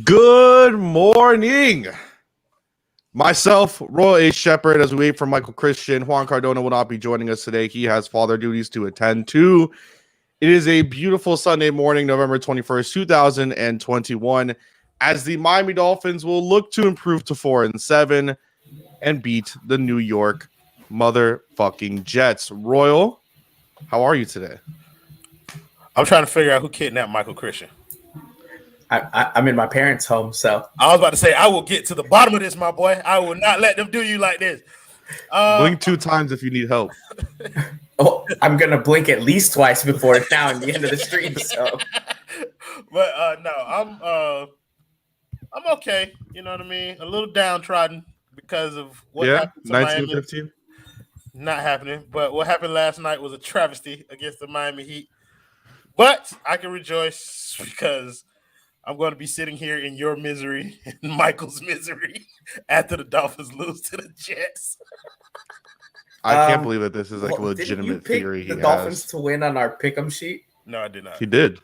Good morning. Myself, Royal H. Shepherd, as we wait for Michael Christian. Juan Cardona will not be joining us today. He has father duties to attend to. It is a beautiful Sunday morning, November 21st, 2021, as the Miami Dolphins will look to improve to 4-7 and beat the New York motherfucking Jets. Royal, how are you today? I'm trying to figure out who kidnapped Michael Christian. I'm in my parents' home, so I was about to say I will get to the bottom of this, my boy. I will not let them do you like this. Blink 2 times if you need help. oh, I'm gonna blink at least twice before it's down the end of the stream. So, but no, I'm okay. You know what I mean? A little downtrodden because of what happened to 1915. Miami. Not happening, but what happened last night was a travesty against the Miami Heat. But I can rejoice because I'm going to be sitting here in your misery and Michael's misery after the Dolphins lose to the Jets. I can't believe that this is like a legitimate theory. The Dolphins to win on our pick'em sheet. No, I did not. He did.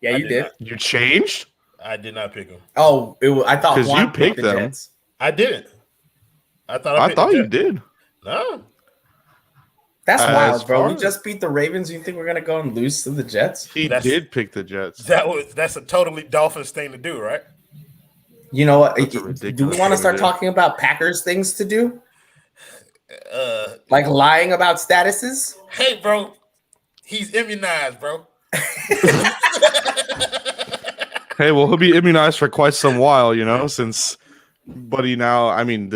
Yeah, you did. You changed? I did not pick them. Oh, I thought because you picked the them. Jets. I didn't. I thought you did. No. That's wild, bro. We just beat the Ravens. You think we're gonna go and lose to the Jets? He did pick the Jets. That's a totally Dolphins thing to do, right? You know what? Do we want to start talking about Packers things to do? Like lying about statuses? Hey, bro, he's immunized, bro. Hey, well, he'll be immunized for quite some while, since Buddy now. I mean,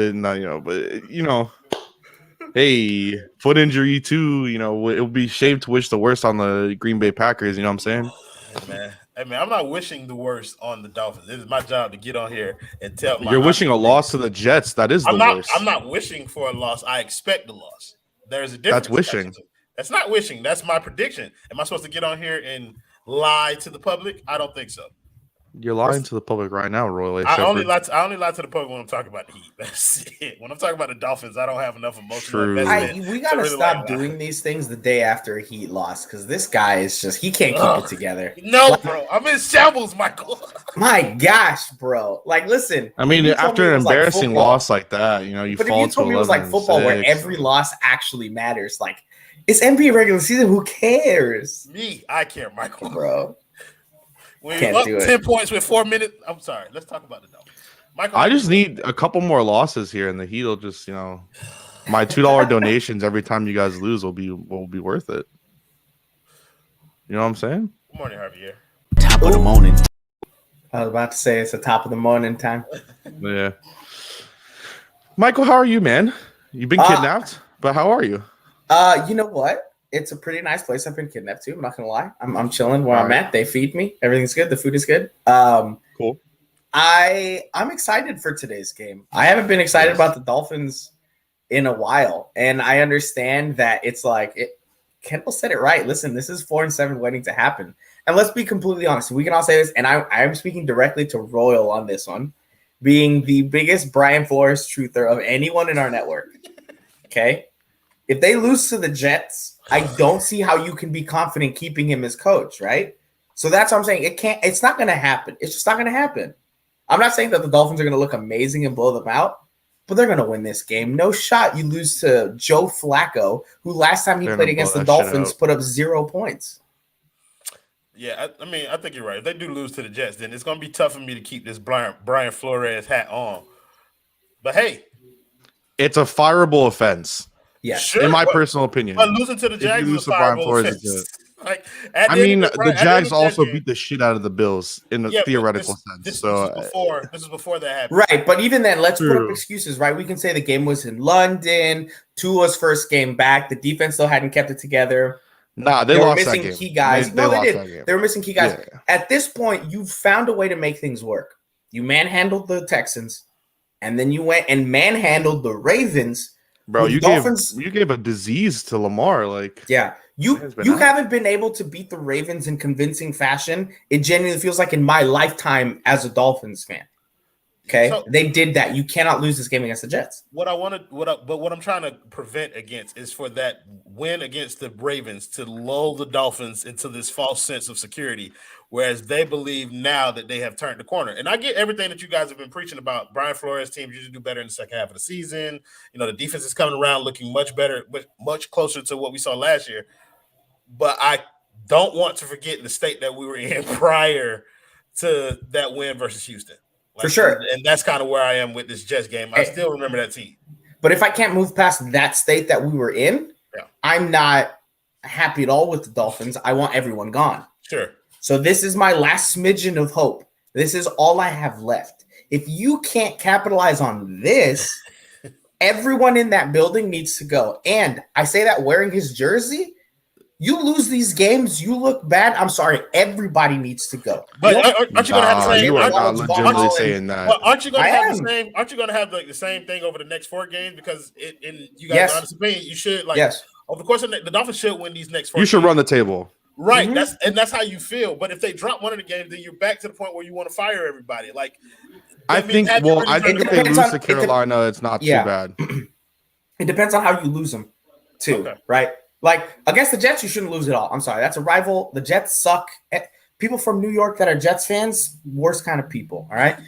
hey, foot injury too. It'll be shame to wish the worst on the Green Bay Packers. You know what I'm saying? Hey man, I'm not wishing the worst on the Dolphins. It is my job to get on here and tell. You're wishing a loss to the Jets. That is the worst. I'm not wishing for a loss. I expect a loss. There's a difference. That's wishing. That's not wishing. That's my prediction. Am I supposed to get on here and lie to the public? I don't think so. You're lying to the public right now, Roy. I only lie to the public when I'm talking about the Heat. That's it. When I'm talking about the Dolphins, I don't have enough emotional investment. We gotta stop doing these things the day after a Heat loss because this guy is he can't keep it together. No, bro, I'm in shambles, Michael. My gosh, bro. Like, listen. I mean, after an embarrassing loss like that, you fall to 11. But if you told me it was like football where every loss actually matters, like it's NBA regular season. Who cares? I care, Michael. Bro. When you're up 10 points with 4 minutes, I'm sorry. Let's talk about the Dolphins. Michael, I just need a couple more losses here, and the Heat will just, my $2 donations every time you guys lose will be worth it. You know what I'm saying? Good morning, Javier. Top of the morning. I was about to say it's the top of the morning time. Yeah. Michael, how are you, man? You've been kidnapped, but how are you? You know what? It's a pretty nice place. I've been kidnapped too. I'm not gonna lie. I'm chilling where I'm at. They feed me. Everything's good. The food is good. Cool. I'm excited for today's game. I haven't been excited about the Dolphins in a while, and I understand that it's like Kendall said it right. Listen, this is 4-7 waiting to happen. And let's be completely honest. We can all say this, and I'm speaking directly to Royal on this one, being the biggest Brian Flores truther of anyone in our network. Okay. If they lose to the Jets, I don't see how you can be confident keeping him as coach, right? So that's what I'm saying. It's not going to happen. It's just not going to happen. I'm not saying that the Dolphins are going to look amazing and blow them out, but they're going to win this game. No shot you lose to Joe Flacco, who last time he played against the Dolphins put up 0 points. Yeah, I mean, I think you're right. If they do lose to the Jets, then it's going to be tough for me to keep this Brian Flores hat on. But hey. It's a fireable offense. Yeah, sure. In my personal opinion. But losing to the Jags is a fireable offense. The Jags also beat the shit out of the Bills in a theoretical sense. This is before that happened. Right, but even then, let's put up excuses, right? We can say the game was in London, Tua's first game back, the defense still hadn't kept it together. Nah, they lost that game. Key guys. They did. They were missing key guys. Yeah. At this point, you found a way to make things work. You manhandled the Texans, and then you went and manhandled the Ravens. Bro, you gave a disease to Lamar. You haven't been able to beat the Ravens in convincing fashion. It genuinely feels like in my lifetime as a Dolphins fan. Okay, so, they did that. You cannot lose this game against the Jets. What I'm trying to prevent against is for that win against the Ravens to lull the Dolphins into this false sense of security, whereas they believe now that they have turned the corner. And I get everything that you guys have been preaching about. Brian Flores' teams usually do better in the second half of the season. The defense is coming around looking much better, much closer to what we saw last year. But I don't want to forget the state that we were in prior to that win versus Houston. For sure. And that's kind of where I am with this Jets game. I still remember that team. But if I can't move past that state that we were in, I'm not happy at all with the Dolphins. I want everyone gone. Sure. So this is my last smidgen of hope. This is all I have left. If you can't capitalize on this, everyone in that building needs to go. And I say that wearing his jersey. You lose these games, you look bad. I'm sorry, everybody needs to go. But aren't you going to have the same? You are not legitimately saying that. Well, aren't you going to have the same? Aren't you going to have the same thing over the next 4 games? Because in you guys' honest opinion, you should over the course of the Dolphins should win these next 4 You should games. run the table. Right. Mm-hmm. That's how you feel. But if they drop one of the games, then you're back to the point where you want to fire everybody. I think if they lose to Carolina, it's not too bad. It depends on how you lose them, too, right? Against the Jets, you shouldn't lose at all. I'm sorry. That's a rival. The Jets suck. People from New York that are Jets fans, worst kind of people, all right?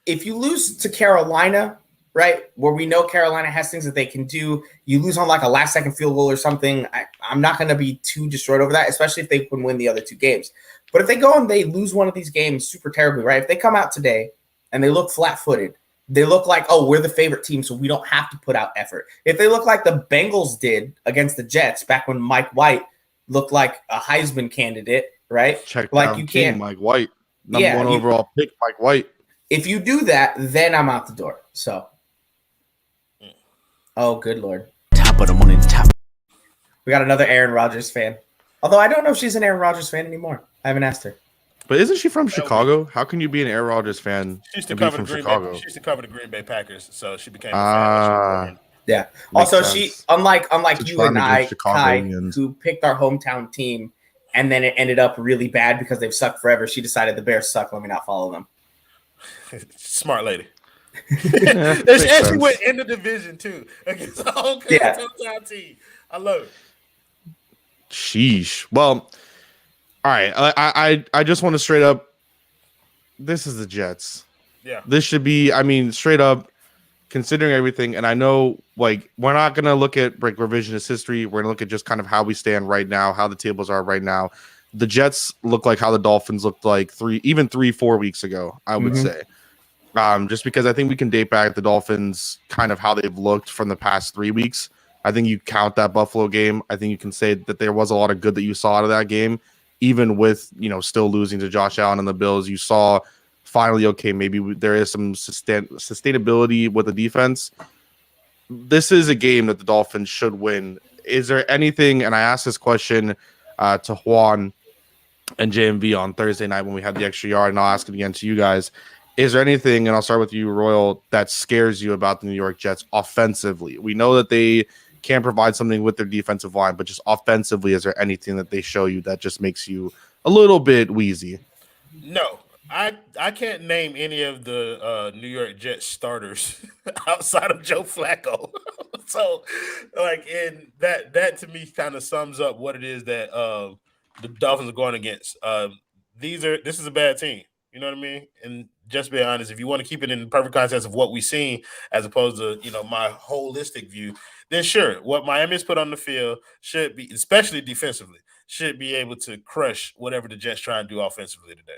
If you lose to Carolina, right, where we know Carolina has things that they can do, you lose on a last-second field goal or something, I'm not going to be too destroyed over that, especially if they can win the other 2 games. But if they go and they lose one of these games super terribly, right, if they come out today and they look flat-footed, they look like, we're the favorite team, so we don't have to put out effort. If they look like the Bengals did against the Jets back when Mike White looked like a Heisman candidate, right? You can't. Mike White, number 1 overall pick, Mike White. If you do that, then I'm out the door. So, good Lord. Top of the morning, top. We got another Aaron Rodgers fan. Although I don't know if she's an Aaron Rodgers fan anymore. I haven't asked her. But isn't she from Chicago? How can you be an Aaron Rodgers fan and be from Chicago? She used to cover the Green Bay Packers, so she became a fan. Yeah. Also, she unlike you and I, Kai, who picked our hometown team, and then it ended up really bad because they've sucked forever. She decided the Bears suck. Let me not follow them. Smart lady. And she went in the division too against the whole hometown team. I love it. Sheesh. Well. All right, I just want to straight up. This is the Jets. Yeah. This should be. Straight up, considering everything. And I know, we're not gonna look at revisionist history. We're gonna look at just kind of how we stand right now, how the tables are right now. The Jets look like how the Dolphins looked like 3-4 weeks ago. I would say, just because I think we can date back the Dolphins, kind of how they've looked from the past 3 weeks. I think you count that Buffalo game. I think you can say that there was a lot of good that you saw out of that game. Even with, still losing to Josh Allen and the Bills, you saw finally, maybe there is some sustainability with the defense. This is a game that the Dolphins should win. Is there anything, and I asked this question to Juan and JMV on Thursday night when we had the extra yard, and I'll ask it again to you guys. Is there anything, and I'll start with you, Royal, that scares you about the New York Jets offensively? We know that they can provide something with their defensive line, but just offensively, is there anything that they show you that just makes you a little bit wheezy? No, I can't name any of the New York Jets starters outside of Joe Flacco. So, and that to me kind of sums up what it is that the Dolphins are going against. This is a bad team. You know what I mean? And just be honest, if you want to keep it in the perfect context of what we've seen, as opposed to my holistic view, then sure, what Miami's put on the field should be, especially defensively, should be able to crush whatever the Jets try and do offensively today.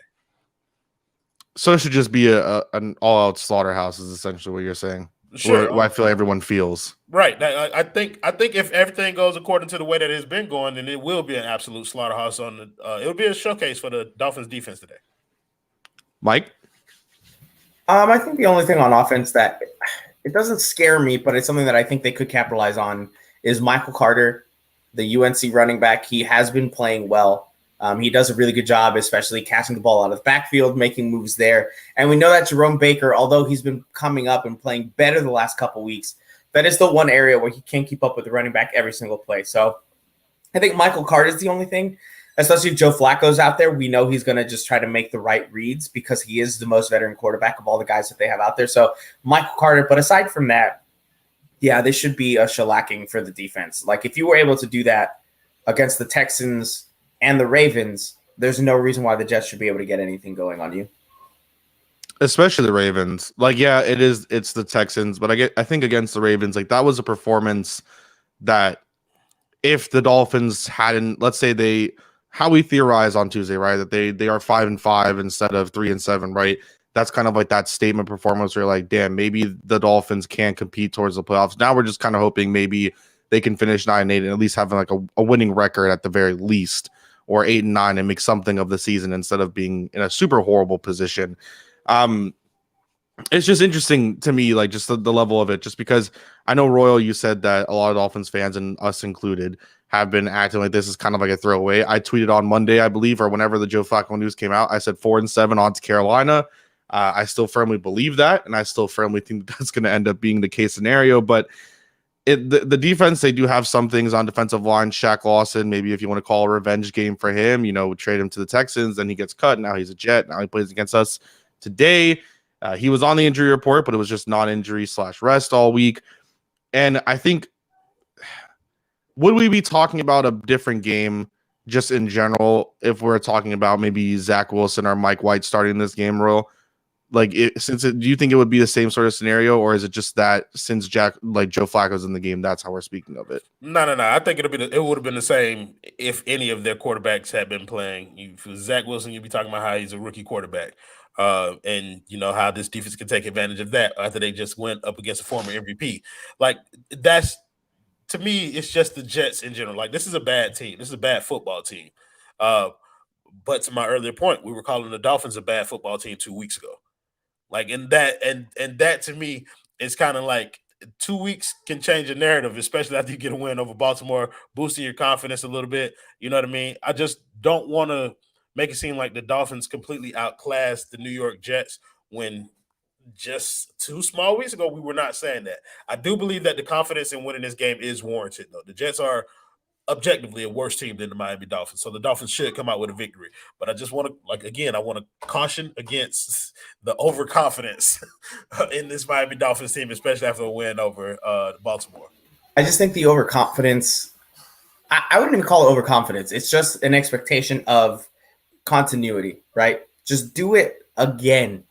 So it should just be an all-out slaughterhouse, is essentially what you're saying. Sure, I feel like everyone feels. Right. I think if everything goes according to the way that it's been going, then it will be an absolute slaughterhouse on the. It'll be a showcase for the Dolphins defense today. Mike? I think the only thing on offense that it doesn't scare me, but it's something that I think they could capitalize on is Michael Carter, the UNC running back. He has been playing well. He does a really good job, especially catching the ball out of the backfield, making moves there. And we know that Jerome Baker, although he's been coming up and playing better the last couple weeks, that is the one area where he can't keep up with the running back every single play. So I think Michael Carter is the only thing. Especially if Joe Flacco's out there, we know he's going to just try to make the right reads because he is the most veteran quarterback of all the guys that they have out there. So Michael Carter, but aside from that, yeah, this should be a shellacking for the defense. If you were able to do that against the Texans and the Ravens, there's no reason why the Jets should be able to get anything going on you. Especially the Ravens. Like, yeah, it's the Texans, but I think against the Ravens, like that was a performance that if the Dolphins hadn't, let's say how we theorize on Tuesday, right? That they are 5-5 instead of 3-7, right? That's kind of like that statement performance where you're like, damn, maybe the Dolphins can compete towards the playoffs. Now we're just kind of hoping maybe they can finish 9-8 and at least having like a winning record at the very least, or 8-9 and make something of the season instead of being in a super horrible position. It's just interesting to me, like just the level of it, just because I know, Royal, you said that a lot of Dolphins fans, and us included, have been acting like this is kind of like a throwaway. I tweeted on Monday, I believe, or whenever the Joe Flacco news came out, I said 4-7 odds Carolina. I still firmly believe that, and I still firmly think that's going to end up being the case scenario. But the defense, they do have some things on defensive line. Shaq Lawson, maybe if you want to call a revenge game for him, trade him to the Texans, then he gets cut. Now he's a Jet. Now he plays against us today. He was on the injury report, but it was just non-injury / rest all week. And I think, would we be talking about a different game just in general if we're talking about maybe Zach Wilson or Mike White starting this game, Royal? Like, do you think it would be the same sort of scenario, or is it just that since Joe Flacco's in the game, that's how we're speaking of it? No. I think it would have been the same if any of their quarterbacks had been playing. If it was Zach Wilson, you'd be talking about how he's a rookie quarterback. And how this defense can take advantage of that after they just went up against a former MVP. Like, that's, to me, it's just the Jets in general. Like, this is a bad team. This is a bad football team. But to my earlier point, we were calling the Dolphins a bad football team 2 weeks ago. Like, and that to me is kind of like 2 weeks can change a narrative, especially after you get a win over Baltimore, boosting your confidence a little bit. You know what I mean? I just don't want to make it seem like the Dolphins completely outclassed the New York Jets when just 2 small weeks ago we were not saying that. I do believe that the confidence in winning this game is warranted, though. The Jets are objectively a worse team than the Miami Dolphins, so the Dolphins should come out with a victory. But I just want to, I want to caution against the overconfidence in this Miami Dolphins team, especially after a win over Baltimore. I just think the overconfidence, I wouldn't even call it overconfidence. It's just an expectation of continuity, right? Just do it again,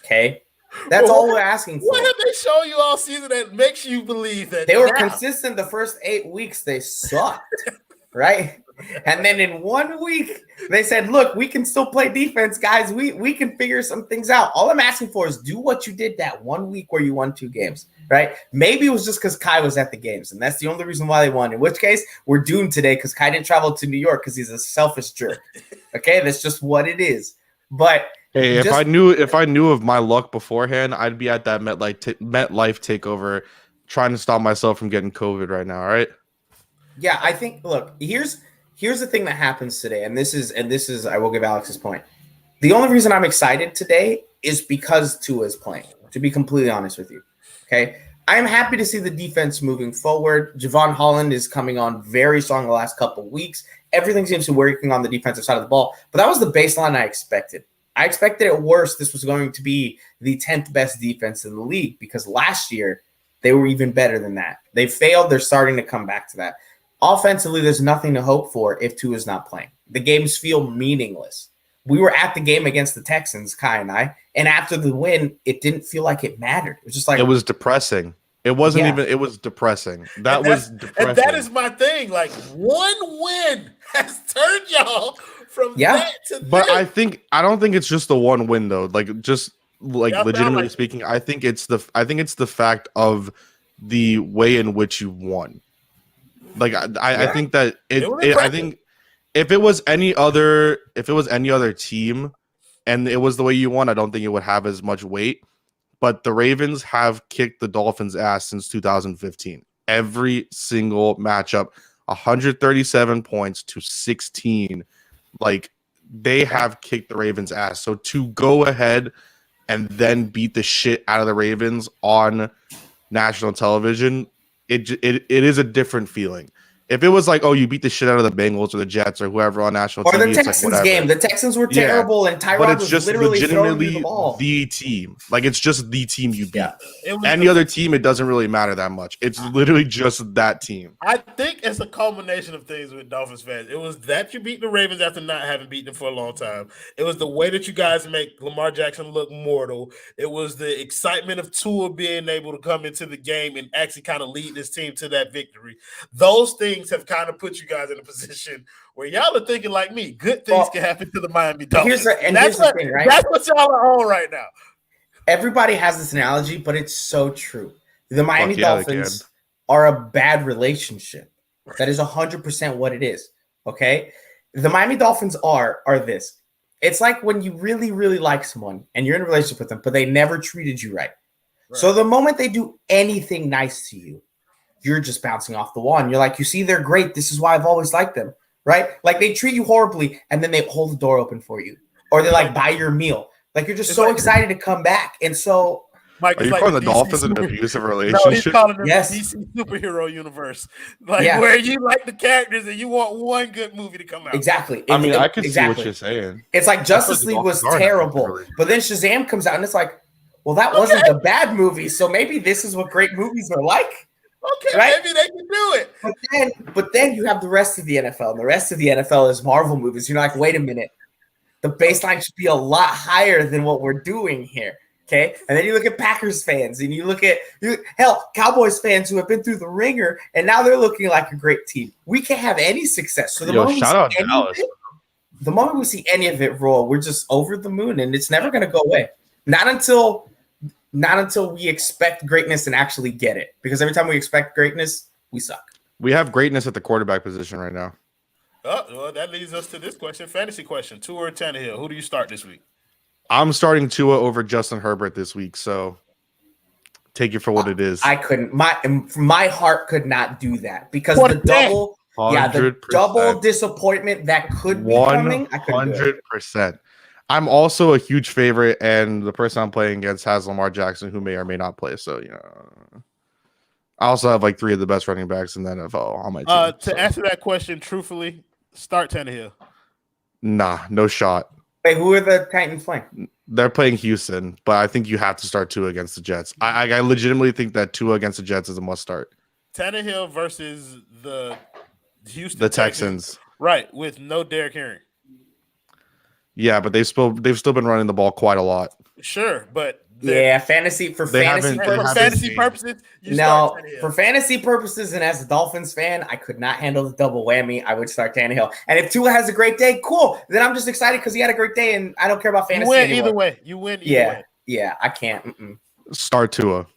okay? That's all we're asking for. What have they shown you all season that makes you believe that they were consistent the first 8 weeks? They sucked, right? And then in 1 week, they said, look, we can still play defense, guys. We can figure some things out. All I'm asking for is do what you did that 1 week where you won 2 games, right? Maybe it was just because Kai was at the games, and that's the only reason why they won. In which case, we're doomed today because Kai didn't travel to New York because he's a selfish jerk. Okay, that's just what it is. But hey, if I knew of my luck beforehand, I'd be at that MetLife takeover trying to stop myself from getting COVID right now. All right. Yeah, I think. Look, here's the thing that happens today, and this is I will give Alex's point. The only reason I'm excited today is because Tua is playing. To be completely honest with you, okay. I am happy to see the defense moving forward. Javon Holland is coming on very strong the last couple of weeks. Everything seems to be working on the defensive side of the ball, but that was the baseline I expected. I expected at worst this was going to be the 10th best defense in the league because last year they were even better than that. They failed. They're starting to come back to that. Offensively, there's nothing to hope for if Tua is not playing. The games feel meaningless. We were at the game against the Texans, Kai and I, and after the win, it didn't feel like it mattered. It was just like it was depressing. It wasn't even. It was depressing. That was depressing. And that is my thing. Like, one win has turned y'all from that to this. But I don't think it's just the one win though. Like, just like legitimately speaking, I think it's the fact of the way in which you won. Like, I think that I think if it was any other team and it was the way you won, I don't think it would have as much weight. But the Ravens have kicked the Dolphins' ass since 2015. Every single matchup, 137 points to 16. Like, they have kicked the Ravens' ass. So to go ahead and then beat the shit out of the Ravens on national television, it is a different feeling. If it was like, oh, you beat the shit out of the Bengals or the Jets or whoever on national or TV, the it's Texans like, game, the Texans were terrible, and but Tyrod it's was just literally throwing you the legitimately ball. the team. Like it's just the team you beat. Yeah. Any other team, it doesn't really matter that much. It's literally just that team. I think it's a culmination of things with Dolphins fans. It was that you beat the Ravens after not having beaten them for a long time. It was the way that you guys make Lamar Jackson look mortal. It was the excitement of Tua being able to come into the game and actually kind of lead this team to that victory. Those things have kind of put you guys in a position where y'all are thinking like me. Good things can happen to the Miami Dolphins. Here's the thing, right? That's what y'all are on right now. Everybody has this analogy, but it's so true. The Miami Dolphins are a bad relationship. That is 100% what it is. Okay? The Miami Dolphins are this. It's like when you really, really like someone and you're in a relationship with them, but they never treated you right. So the moment they do anything nice to you, you're just bouncing off the wall. And you're like, you see, they're great. This is why I've always liked them. Right? Like they treat you horribly and then they hold the door open for you. Or they like buy your meal. Like you're just so excited to come back. And so Mike, are you calling the Dolphins an abusive relationship? No, he's calling them the DC superhero universe. Where you like the characters and you want one good movie to come out. Exactly. I mean, I can see what you're saying. It's like Justice League was terrible, but then Shazam comes out and it's like, well, that wasn't the bad movie. So maybe this is what great movies are like. Okay, right? Maybe they can do it. But then you have the rest of the NFL, and the rest of the NFL is Marvel movies. You're like, wait a minute. The baseline should be a lot higher than what we're doing here. Okay. And then you look at Packers fans and you look at Cowboys fans who have been through the ringer and now they're looking like a great team. We can't have any success. So the moment we see any of it roll, we're just over the moon and it's never going to go away. Not until we expect greatness and actually get it. Because every time we expect greatness, we suck. We have greatness at the quarterback position right now. Oh, well, that leads us to this question. Fantasy question. Tua or Tannehill? Who do you start this week? I'm starting Tua over Justin Herbert this week, so take it for what it is. I couldn't. My heart could not do that because the double disappointment that could be coming. I couldn't do it. 100%. I'm also a huge favorite, and the person I'm playing against has Lamar Jackson, who may or may not play. So I also have like 3 of the best running backs in the NFL on my team. To answer that question truthfully, start Tannehill. Nah, no shot. Wait, who are the Titans playing? They're playing Houston, but I think you have to start Tua against the Jets. I legitimately think that Tua against the Jets is a must start. Tannehill versus the Houston Texans. Right, with no Derrick Henry. Yeah, but they've still been running the ball quite a lot. Sure, but fantasy purposes. For fantasy purposes, and as a Dolphins fan, I could not handle the double whammy. I would start Tannehill, and if Tua has a great day, cool. Then I'm just excited because he had a great day, and I don't care about fantasy. You win either way. You win either way. Yeah, I can't. Start Tua,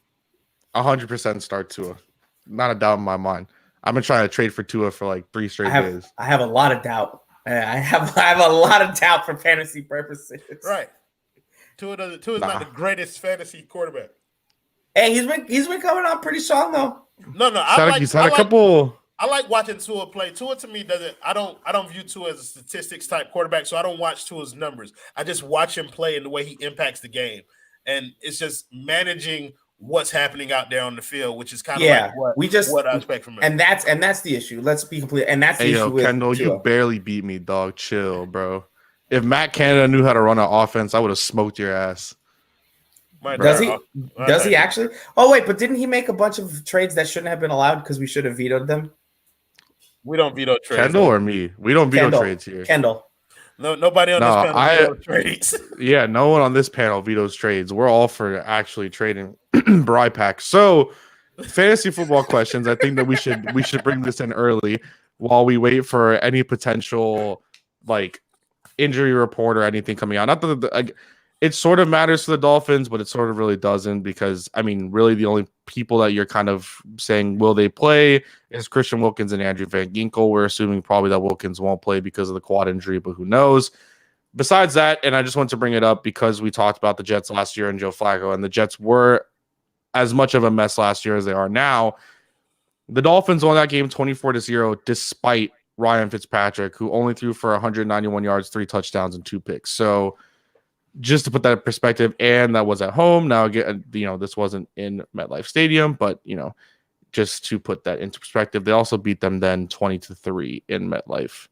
100% start Tua. Not a doubt in my mind. I've been trying to trade for Tua for like 3 straight days. I have a lot of doubt. I have a lot of doubt for fantasy purposes. Right. Tua is not the greatest fantasy quarterback. Hey, he's been coming on pretty strong though. No, I like watching Tua play. Tua to me I don't view Tua as a statistics type quarterback, so I don't watch Tua's numbers. I just watch him play and the way he impacts the game. And it's just managing what's happening out there on the field, which is kind of what I expect from him. And that's the issue. Let's be complete. And that's the issue with Kendall, Tua. You barely beat me, dog. Chill, bro. If Matt Canada knew how to run an offense, I would have smoked your ass. Does he actually? Oh, wait, but didn't he make a bunch of trades that shouldn't have been allowed because we should have vetoed them? We don't veto trades. Kendall or me? We don't veto trades here. Kendall. No, nobody on this panel vetoes trades. Yeah, no one on this panel vetoes trades. We're all for actually trading Bri Pack. So, fantasy football questions. I think that we should bring this in early while we wait for any potential like injury report or anything coming out. Not that it sort of matters to the Dolphins, but it sort of really doesn't because, I mean, really the only people that you're kind of saying, will they play, is Christian Wilkins and Andrew Van Ginkel. We're assuming probably that Wilkins won't play because of the quad injury, but who knows? Besides that, and I just want to bring it up because we talked about the Jets last year and Joe Flacco, and the Jets were as much of a mess last year as they are now. The Dolphins won that game 24-0 despite Ryan Fitzpatrick, who only threw for 191 yards, 3 touchdowns, and 2 picks. So just to put that in perspective, and that was at home. Now, again, this wasn't in MetLife Stadium, but, just to put that into perspective, they also beat them then 20-3 in MetLife.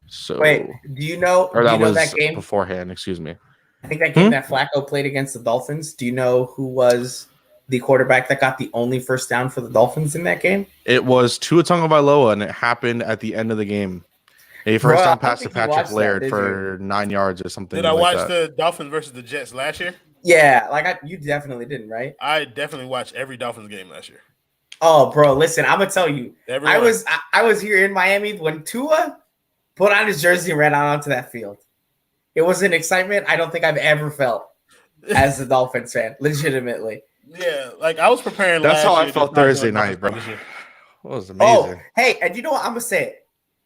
So wait, do you know that game beforehand? Excuse me. I think that game that Flacco played against the Dolphins. Do you know who was the quarterback that got the only first down for the Dolphins in that game? It was Tua Tagovailoa, and it happened at the end of the game. A first down pass to Patrick Laird for 9 yards or something. Did I watch the Dolphins versus the Jets last year? Yeah, you definitely didn't, right? I definitely watched every Dolphins game last year. Oh, bro, listen, I'm gonna tell you. Everyone. I was here in Miami when Tua put on his jersey and ran out onto that field. It was an excitement I don't think I've ever felt as a Dolphins fan, legitimately. Yeah, like I was preparing. That's how I felt Thursday night, bro. It was amazing. Oh, hey, and you know what? I'm gonna say it.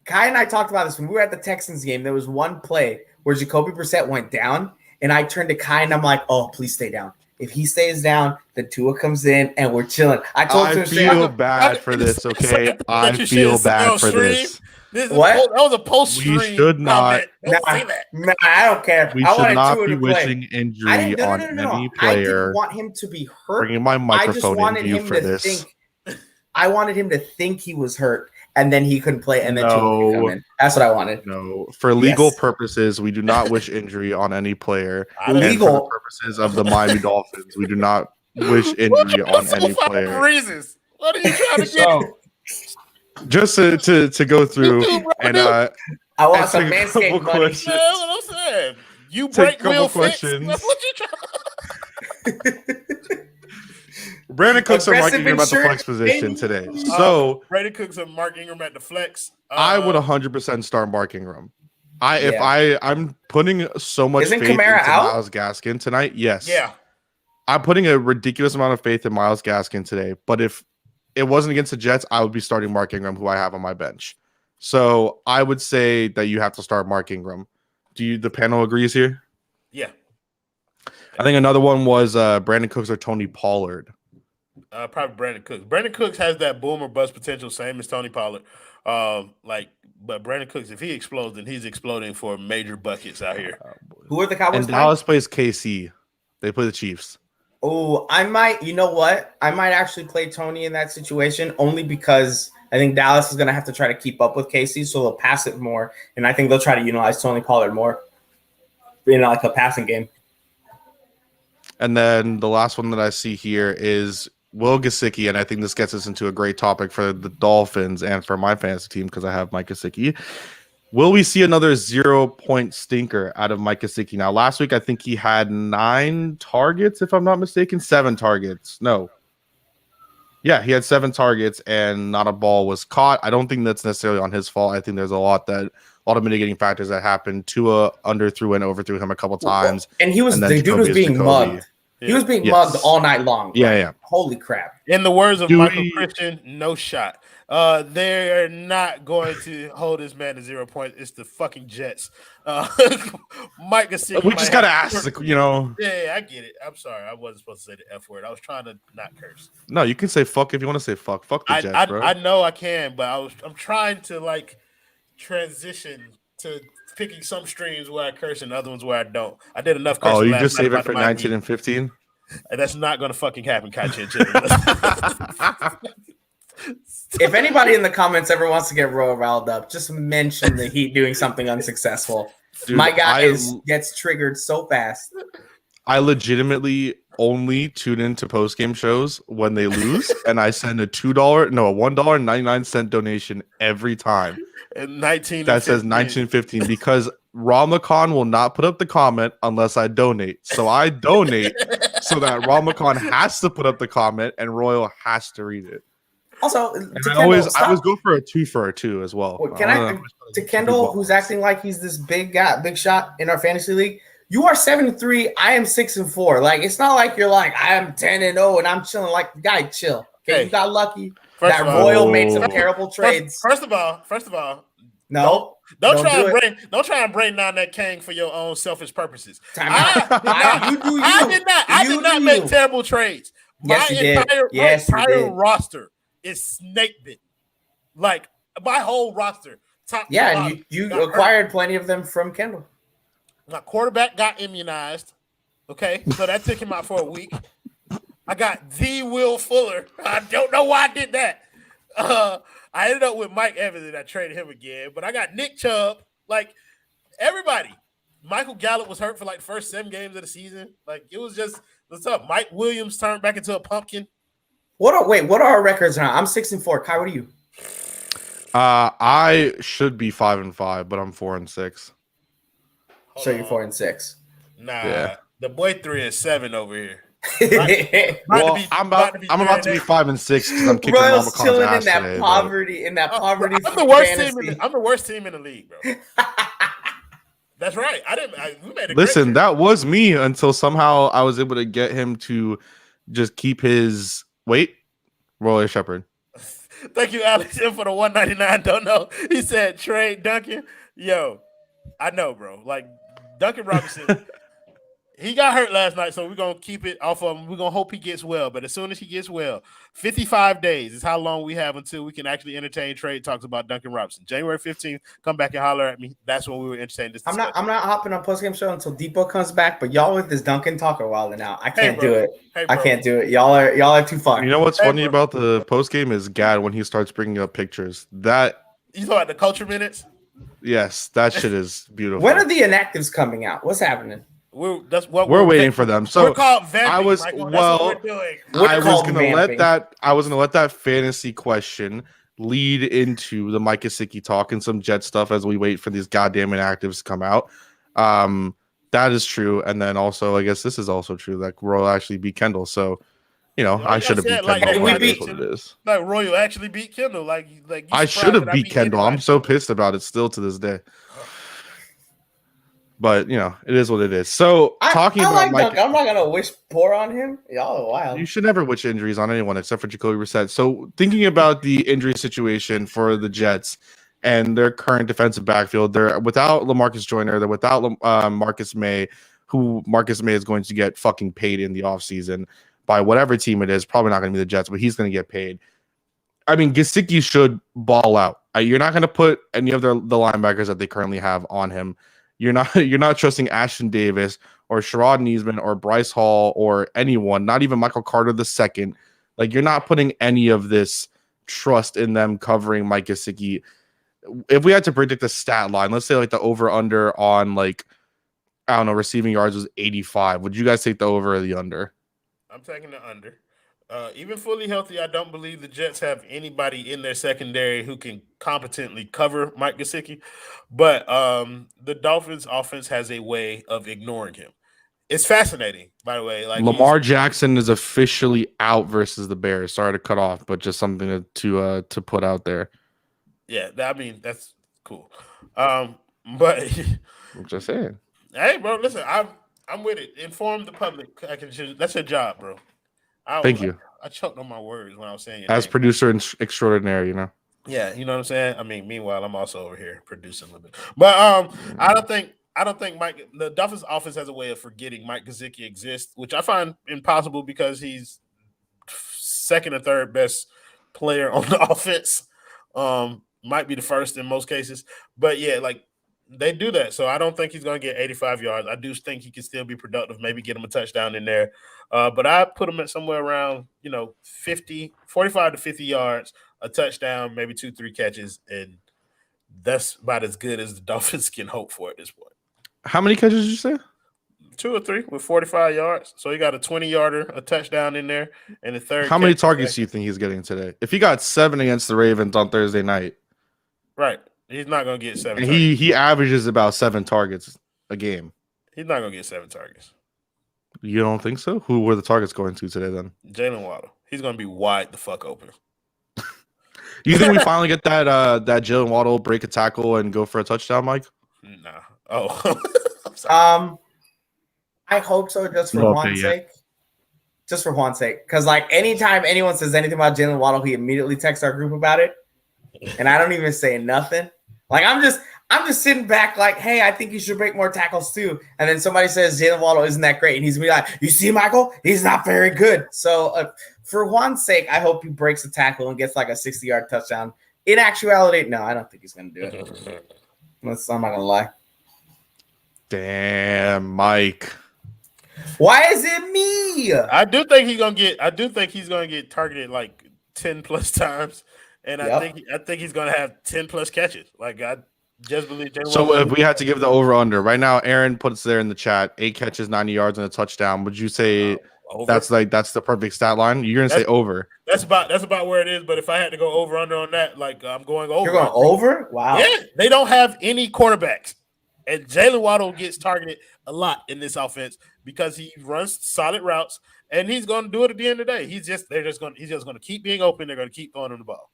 Kai and I talked about this when we were at the Texans game. There was one play where Jacoby Brissett went down, and I turned to Kai and I'm like, "Oh, please stay down. If he stays down, then Tua comes in and we're chilling." I feel bad for this, okay? I feel bad for this. What? That was a post-stream. We should not. Nah, I don't care. We should not be wishing injury on any player. I didn't want him to be hurt. Bringing my microphone in view for this. I wanted him to think he was hurt, and then he couldn't play, and then Tua could come in. That's what I wanted. No, for legal purposes, we do not wish injury on any player. Legal for the purposes of the Miami Dolphins, we do not wish injury on any player. Reasons. What are you trying to get? Just to go through and I want some Manscaped money. That's what I'm saying. You break wheel fix. That's what you trying. Brandon Cooks or Mark Ingram at the flex position today. So Brandon Cooks or Mark Ingram at the flex. I would 100% start Mark Ingram. I'm putting so much faith into Myles Gaskin tonight. Yes. Yeah. I'm putting a ridiculous amount of faith in Myles Gaskin today. But if it wasn't against the Jets, I would be starting Mark Ingram, who I have on my bench. So I would say that you have to start Mark Ingram. The panel agrees here? Yeah. I think another one was Brandon Cooks or Tony Pollard. Probably Brandon Cooks. Brandon Cooks has that boom or bust potential, same as Tony Pollard. But Brandon Cooks, if he explodes, then he's exploding for major buckets out here. Who are the Cowboys? And Dallas plays KC. They play the Chiefs. Oh, I might. You know what? I might actually play Tony in that situation only because I think Dallas is going to have to try to keep up with KC, so they'll pass it more, and I think they'll try to utilize Tony Pollard more in like a passing game. And then the last one that I see here is Will Gesicki, and I think this gets us into a great topic for the Dolphins and for my fantasy team because I have Mike Gesicki. Will we see another 0-point stinker out of Mike Gesicki? Now, last week, I think he had 9 targets, if I'm not mistaken. 7 targets. No. Yeah, he had 7 targets, and not a ball was caught. I don't think that's necessarily on his fault. I think there's a lot of mitigating factors that happened. Tua underthrew and overthrew him a couple times. And the dude was being mugged. He was being mugged all night long. Yeah. Holy crap. In the words of Michael Christian, no shot. They're not going to hold this man to 0 points. It's the fucking Jets. Mike Gesicki. We just got to ask, Yeah, I get it. I'm sorry. I wasn't supposed to say the F word. I was trying to not curse. No, you can say fuck if you want to say fuck. Fuck the Jets, bro. I know I can, but I'm trying to transition to picking some streams where I curse and other ones where I don't. I did enough cursing. Oh, you just save it for 19 and 15? And that's not going to fucking happen, Kai'Chien Chisholm. If anybody in the comments ever wants to get Roy riled up, just mention the Heat doing something unsuccessful. Dude, my guy gets triggered so fast. I legitimately only tune into post-game shows when they lose, and I send a $1.99 donation every time. And 19 that says 1915 because Ramakan will not put up the comment unless I donate. So I donate so that Ramakan has to put up the comment and Royal has to read it. Also, I always go for a 2 for a 2 as well. To Kendall, who's acting like he's this big shot in our fantasy league. You are 7-3. I am 6-4. Like, it's not like you're like I am 10-0 and I'm chilling. Like, guy, chill. Okay, you got lucky. That Royal made some terrible trades. First of all, no. Don't try and bring down that Kang for your own selfish purposes. I did not make terrible trades. Yes, My entire roster is snake bit. Like my whole roster. And you acquired plenty of them from Kendall. My quarterback got immunized. Okay, so that took him out for a week. I got the Will Fuller. I don't know why I did that. I ended up with Mike Evans and I traded him again. But I got Nick Chubb. Like, everybody. Michael Gallup was hurt for like the first 7 games of the season. Like, it was just, what's up? Mike Williams turned back into a pumpkin. What are our records now? I'm 6-4. Kai, what are you? I should be 5-5, but I'm 4-6. So you're 4-6. Nah, Yeah. the boy 3-7 over here. Well, I'm about to be 5-6 because I'm kicking Royals Mama Khan's chilling ass in that today, poverty, in that poverty. I'm the worst team. I'm the worst team in the league, bro. That's right. We made a listen, great that was me until somehow I was able to get him to just keep his Roy Shepard. Thank you, Alex, for the $1.99. Don't know. He said trade Duncan. Yo, I know, bro. Like Duncan Robinson. He got hurt last night, so we're going to keep it off of him. We're going to hope he gets well. But as soon as he gets well, 55 days is how long we have until we can actually entertain trade talks about Duncan Robinson. January 15th, come back and holler at me. That's when we were entertaining this discussion. I'm not hopping on postgame show until Depot comes back, but y'all with this Duncan talk a while now. I can't do it. I can't do it. Y'all are too far. You know what's funny about the postgame is Gad when he starts bringing up pictures. That you thought the culture minutes? Yes, that shit is beautiful. When are the inactives coming out? What's happening? We're waiting for them. So we're called vamping, I was Michael. I was gonna let that fantasy question lead into the Mike Gesicki talk and some Jet stuff as we wait for these goddamn inactives to come out. That is true, and then also I guess this is also true that Royal actually beat Kendall. So I should have beat Kendall. Like, that's what it is. Like Royal actually beat Kendall. Like I should have beat Kendall. I'm so pissed about it still to this day. But it is what it is. So talking about Mike, I'm not gonna wish poor on him. Y'all are wild. You should never wish injuries on anyone except for Jacoby Brissett. So thinking about the injury situation for the Jets and their current defensive backfield, they're without LaMarcus Joyner, they're without Marcus May, who Marcus May is going to get fucking paid in the offseason by whatever team it is. Probably not going to be the Jets, but he's going to get paid. I mean, Gesicki should ball out. You're not going to put any of the linebackers that they currently have on him. You're not trusting Ashton Davis or Sherrod Neesman or Bryce Hall or anyone, not even Michael Carter II. Like, you're not putting any of this trust in them covering Mike Gesicki. If we had to predict a stat line, let's say like the over-under on receiving yards was 85. Would you guys take the over or the under? I'm taking the under. Even fully healthy, I don't believe the Jets have anybody in their secondary who can competently cover Mike Gesicki. But the Dolphins' offense has a way of ignoring him. It's fascinating, by the way. Like Lamar Jackson is officially out versus the Bears. Sorry to cut off, but just something to put out there. Yeah, I mean that's cool. But I'm just saying. Hey, bro, listen, I'm with it. Inform the public. That's your job, bro. Thank you. I choked on my words when I was saying it. As producer extraordinaire, Yeah, you know what I'm saying? I mean, meanwhile, I'm also over here producing a little bit. But I don't think the Dolphins offense has a way of forgetting Mike Gesicki exists, which I find impossible because he's second or third best player on the offense. Might be the first in most cases. But yeah, like they do that. So I don't think he's going to get 85 yards. I do think he can still be productive, maybe get him a touchdown in there. But I put him at somewhere around, 45 to 50 yards, a touchdown, maybe 2-3 catches. And that's about as good as the Dolphins can hope for at this point. How many catches did you say? 2 or 3 with 45 yards. So he got a 20-yarder, a touchdown in there, and a third. How many targets do you think he's getting today? If he got 7 against the Ravens on Thursday night. Right. He's not going to get 7 and targets. He averages about 7 targets a game. He's not going to get 7 targets. You don't think so? Who were the targets going to today then? Jalen Waddle. He's going to be wide the fuck open. You think we finally get that Jalen Waddle break a tackle and go for a touchdown, Mike? Nah. Oh. I'm sorry. I hope so, just for Juan's sake. Just for Juan's sake. Because, anytime anyone says anything about Jalen Waddle, he immediately texts our group about it. And I don't even say nothing. I'm just sitting back hey, I think you should break more tackles too. And then somebody says Jalen Waddle isn't that great. And he's going to be like, you see, Michael? He's not very good. So, for Juan's sake, I hope he breaks a tackle and gets a 60-yard touchdown. In actuality, no, I don't think he's going to do it. I'm not going to lie. Damn, Mike. Why is it me? I do think he's gonna get targeted like 10 plus times, and I think he's gonna have 10 plus catches. Like I just believe. So if we had to give the over under right now, Aaron puts there in the chat 8 catches, 90 yards, and a touchdown. Would you say that's the perfect stat line? You're gonna say over. That's about where it is. But if I had to go over under on that, like I'm going over. You're going over? Wow. Yeah, they don't have any quarterbacks, and Jalen Waddle gets targeted a lot in this offense because he runs solid routes, and he's going to do it at the end of the day. He's just going to keep being open. They're going to keep throwing him the ball.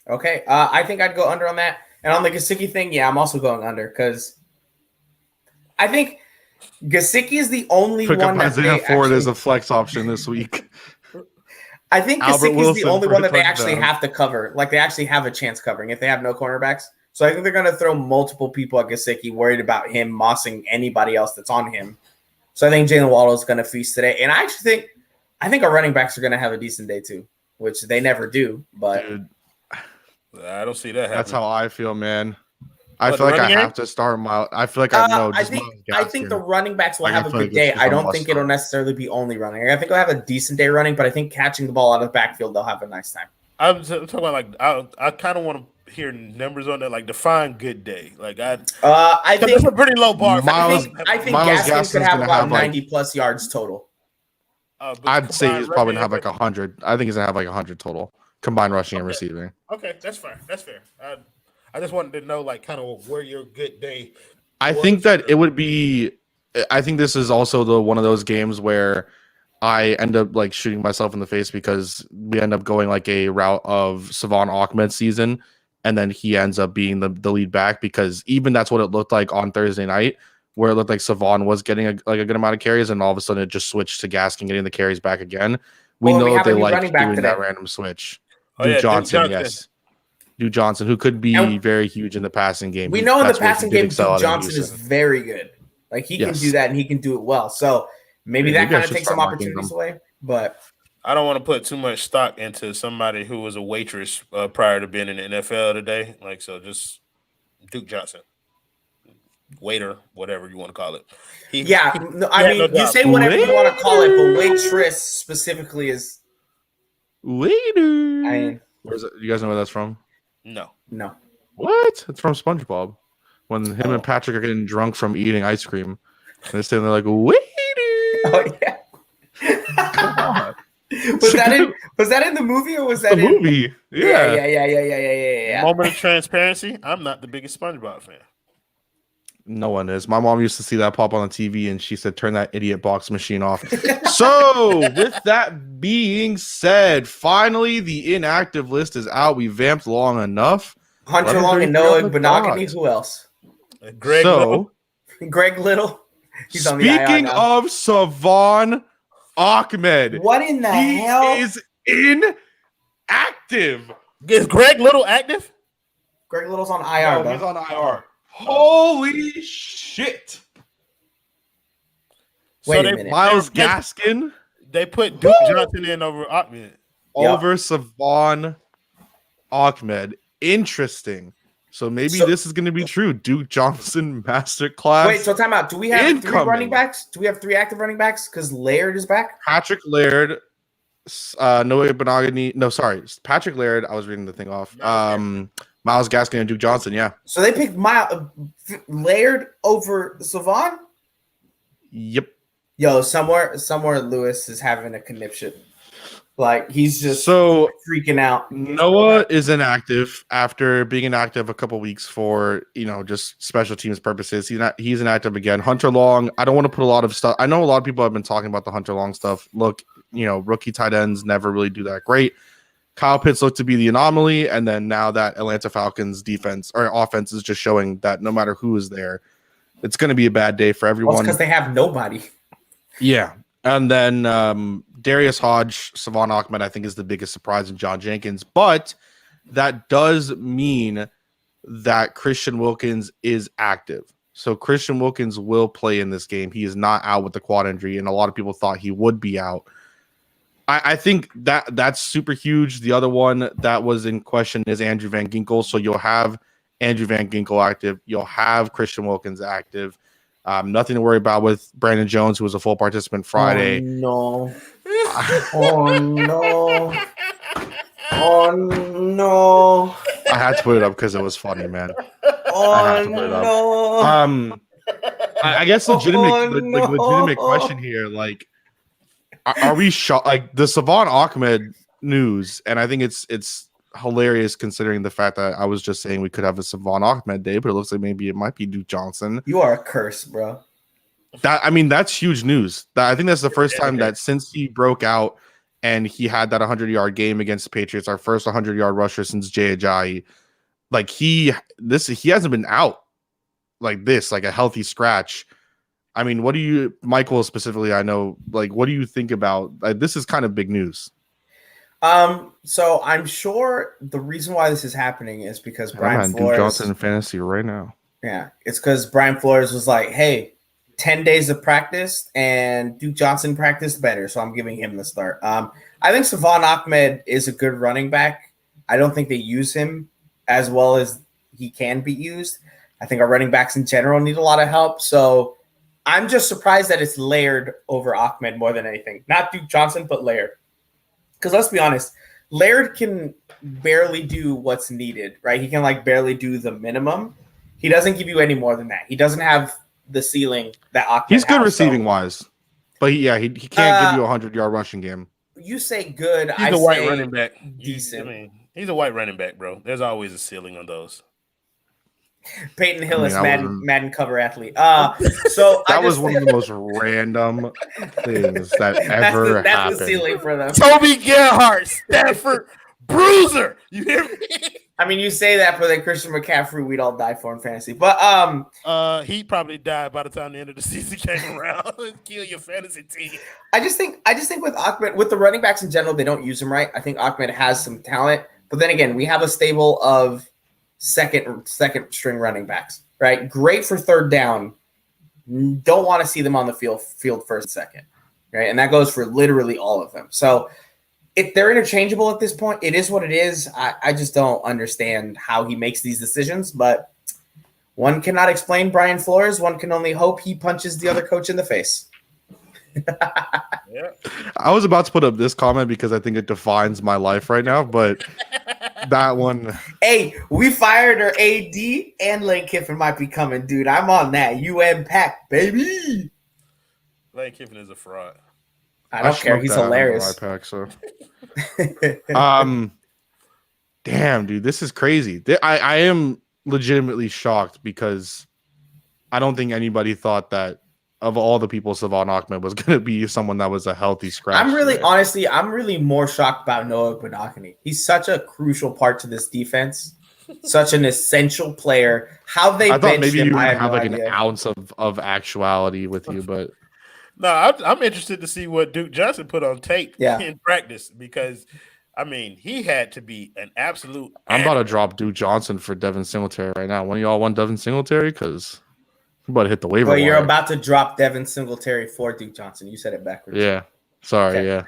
Okay, I think I'd go under on that. And on the Gesicki thing, yeah, I'm also going under because I think Gesicki is the only one that they Ford is a flex option this week. I think Gesicki is the only one that they actually have to cover. Like they actually have a chance covering if they have no cornerbacks. So I think they're going to throw multiple people at Gesicki, worried about him mossing anybody else that's on him. So I think Jalen Waddle is going to feast today. And I think our running backs are going to have a decent day too, which they never do. But dude, I don't see that happening. That's how I feel, man. I feel like I have to start Miles. I feel like I know. I think the running backs will have a good day. I don't think it'll necessarily be only running. I think they'll have a decent day running, but I think catching the ball out of the backfield, they'll have a nice time. I'm talking about like I kind of want to hear numbers on that, like define good day. Like I think it's a pretty low bar. I think Gaskin could have about 90 plus yards total. I'd say he's probably gonna have like 100. I think he's gonna have like 100 total combined rushing and receiving. Okay, that's fair. That's fair. I just wanted to know like kind of where your good day. I think that it would be. I think this is also one of those games where I end up like shooting myself in the face because we end up going like a route of Savon Ahmed's season, and then he ends up being the lead back because even that's what it looked like on Thursday night, where it looked like Savon was getting a good amount of carries, and all of a sudden it just switched to Gaskin getting the carries back again. We know that they like doing that random switch. Duke Johnson, yes. Duke Johnson, who could be very huge in the passing game. We know in the passing game, Duke Johnson is very good. Like he can do that and he can do it well. So maybe that kind of takes some opportunities away. But I don't want to put too much stock into somebody who was a waitress prior to being in the NFL today. Like so, just Duke Johnson, waiter, whatever you want to call it. You say whatever you want to call it, but waitress specifically is waiter. Where's it? You guys know where that's from? No. What? It's from SpongeBob. When him and Patrick are getting drunk from eating ice cream, and they're standing there like, waiter. Oh yeah. Come on. Was that in the movie or was that the movie? Yeah. Moment of transparency. I'm not the biggest SpongeBob fan. No one is. My mom used to see that pop on the TV, and she said, "Turn that idiot box machine off." So, with that being said, finally the inactive list is out. We vamped long enough. Hunter Long and Noah Benogany. Who else? Greg Little. Greg Little. He's on the IR now. Speaking of Savon Ahmed, what in the hell? He is inactive. Is Greg Little active? Greg Little's on IR. No, he's on IR. Holy shit! Wait a minute. Miles Gaskin. They put Duke Johnson in over Ahmed. Over Savon Ahmed. Interesting. So maybe this is going to be true. Duke Johnson masterclass. Wait, so time out. Do we have 3 running backs? Do we have 3 active running backs? Because Laird is back. Patrick Laird, Noah Benogany. No, sorry, Patrick Laird. I was reading the thing off. Miles Gaskin and Duke Johnson, yeah. So they picked Laird over Savon? Yep. Yo, somewhere Lewis is having a conniption. Like, he's just freaking out. Noah is inactive after being inactive a couple weeks for, just special teams purposes. He's inactive again. Hunter Long, I don't want to put a lot of stuff. I know a lot of people have been talking about the Hunter Long stuff. Look, rookie tight ends never really do that great. Kyle Pitts looked to be the anomaly, and then now that Atlanta Falcons defense or offense is just showing that no matter who is there, it's going to be a bad day for everyone. Because they have nobody. Yeah, and then Darius Hodge, Savon Ahmed, I think is the biggest surprise in John Jenkins, but that does mean that Christian Wilkins is active. So Christian Wilkins will play in this game. He is not out with the quad injury, and a lot of people thought he would be out. I think that's super huge. The other one that was in question is Andrew Van Ginkel. So you'll have Andrew Van Ginkel active. You'll have Christian Wilkins active. Nothing to worry about with Brandon Jones, who was a full participant Friday. Oh, no. Oh, no. Oh, no. I had to put it up because it was funny, man. Oh, I had to put it up. no. I guess legitimate question here, like, are we shocked? Like the Savon Ahmed news, and I think it's hilarious considering the fact that I was just saying we could have a Savon Ahmed day, but it looks like maybe it might be Duke Johnson. You are a curse, bro. That's huge news. I think that's the first time that since he broke out and he had that 100-yard game against the Patriots, our first 100-yard rusher since Jay Ajayi, like he hasn't been out like this, like a healthy scratch. I mean, what do you, Michael specifically, I know, like, what do you think about, this is kind of big news. So I'm sure the reason why this is happening is because Brian Flores. Duke Johnson in fantasy right now. Yeah, it's because Brian Flores was like, hey, 10 days of practice and Duke Johnson practiced better, so I'm giving him the start. I think Savon Ahmed is a good running back. I don't think they use him as well as he can be used. I think our running backs in general need a lot of help, so I'm just surprised that it's Laird over Ahmed more than anything. Not Duke Johnson, but Laird. Because let's be honest, Laird can barely do what's needed, right? He can barely do the minimum. He doesn't give you any more than that. He doesn't have the ceiling that Ahmed He's good has, receiving wise, but he can't give you a 100-yard rushing game. You say good. He's a white running back. Decent. He's a white running back, bro. There's always a ceiling on those. Peyton Hillis, Madden cover athlete. So that was one of the most random things that ever happened. That's the ceiling for them. Toby Gerhardt, Stafford, Bruiser. You hear me? I mean, you say that, but then Christian McCaffrey, we'd all die for in fantasy. But he probably died by the time the end of the season came around. Kill your fantasy team. I just think with Ahmed, with the running backs in general, they don't use him right. I think Ahmed has some talent, but then again, we have a stable of second string running backs, right? Great for third down. Don't want to see them on the field first and second, right? And that goes for literally all of them. So if they're interchangeable at this point, it is what it is. I just don't understand how he makes these decisions, but one cannot explain Brian Flores. One can only hope he punches the other coach in the face. Yeah. I was about to put up this comment because I think it defines my life right now, but that one. Hey, we fired our AD and Lane Kiffin might be coming, dude. I'm on that. Pack, baby. Lane Kiffin is a fraud. I don't care. He's hilarious. Pack, so. Damn, dude, this is crazy. I am legitimately shocked because I don't think anybody thought that of all the people, Savon Ahmed was going to be someone that was a healthy scratch. I'm really more shocked about Noah Benakani. He's such a crucial part to this defense, such an essential player. How they I thought maybe him, you would I have no like idea. an ounce of actuality with you, but no, I'm interested to see what Duke Johnson put on tape in practice because, I mean, he had to be an absolute. I'm about to drop Duke Johnson for Devin Singletary right now. One of y'all want Devin Singletary? Because I'm about to hit the waiver wire. You're about to drop Devin Singletary for Duke Johnson. You said it backwards. Yeah. Sorry, okay. Yeah.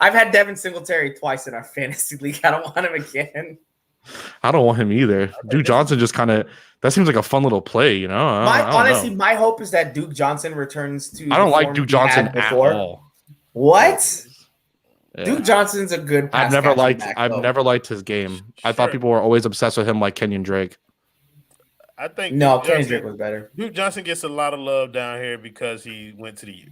I've had Devin Singletary twice in our fantasy league. I don't want him again. I don't want him either. Duke Johnson just kind of – that seems like a fun little play, you know? Honestly, my hope is that Duke Johnson returns to I don't like Duke Johnson at all. What? Yeah. Duke Johnson's a good I've never liked his game. Sure. I thought people were always obsessed with him like Kenyon Drake. I think Kenyon Drake was better. Duke Johnson gets a lot of love down here because he went to the U.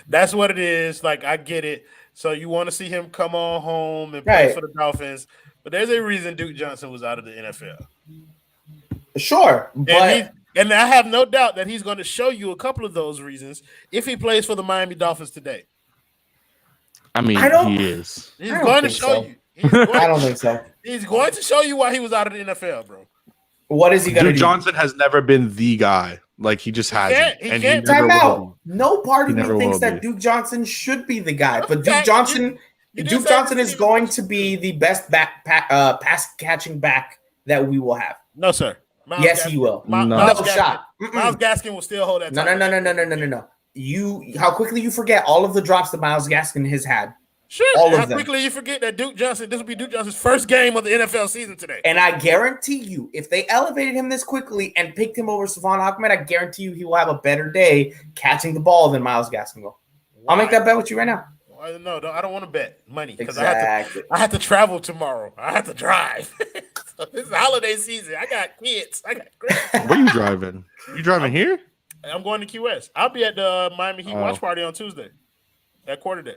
That's what it is. Like, I get it. So you want to see him come on home and play for the Dolphins, but there's a reason Duke Johnson was out of the NFL. Sure, but and I have no doubt that he's going to show you a couple of those reasons if he plays for the Miami Dolphins today. I mean, he is. He's going to show you. I don't think so. He's going to show you why he was out of the NFL, bro. What is he going to do? Duke Johnson has never been the guy. Like, he just hasn't. He can't time out. No part of me thinks that Duke Johnson should be the guy, but Duke Johnson is going to be the best pass catching back that we will have. No, sir. Yes, he will. No shot. Myles Gaskin will still hold that. No. How quickly you forget all of the drops that Myles Gaskin has had. Sure. All How of them. quickly you forget that this will be Duke Johnson's first game of the NFL season today. And I guarantee you, if they elevated him this quickly and picked him over Savon Ahmed, I guarantee you he will have a better day catching the ball than Myles Gaskin. I'll make that bet with you right now. No, I don't want to bet money because Exactly. I have to travel tomorrow. I have to drive. So this is holiday season. I got kids. I got Where are you driving? You driving here? I'm going to Key West. I'll be at the Miami Heat watch party on Tuesday at quarter day.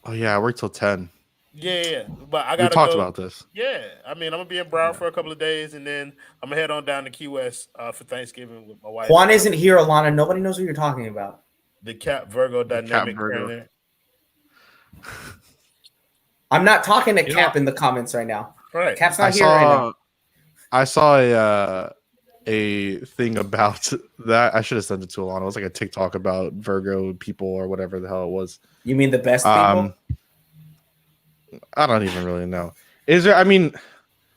Oh yeah, I work till 10. Yeah. But I got to talked about this. Yeah. I mean, I'm going to be in Broward for a couple of days, and then I'm going to head on down to Key West for Thanksgiving with my wife. Juan isn't here, Alana. Nobody knows what you're talking about. The Cap Virgo dynamic. Virgo. I'm not talking to Cap in the comments right now. Right. Cap's not here right now. I saw a thing about that. I should have sent it to Alana. It was like a TikTok about Virgo people or whatever the hell it was. You mean the best people? I don't even really know. Is there? I mean,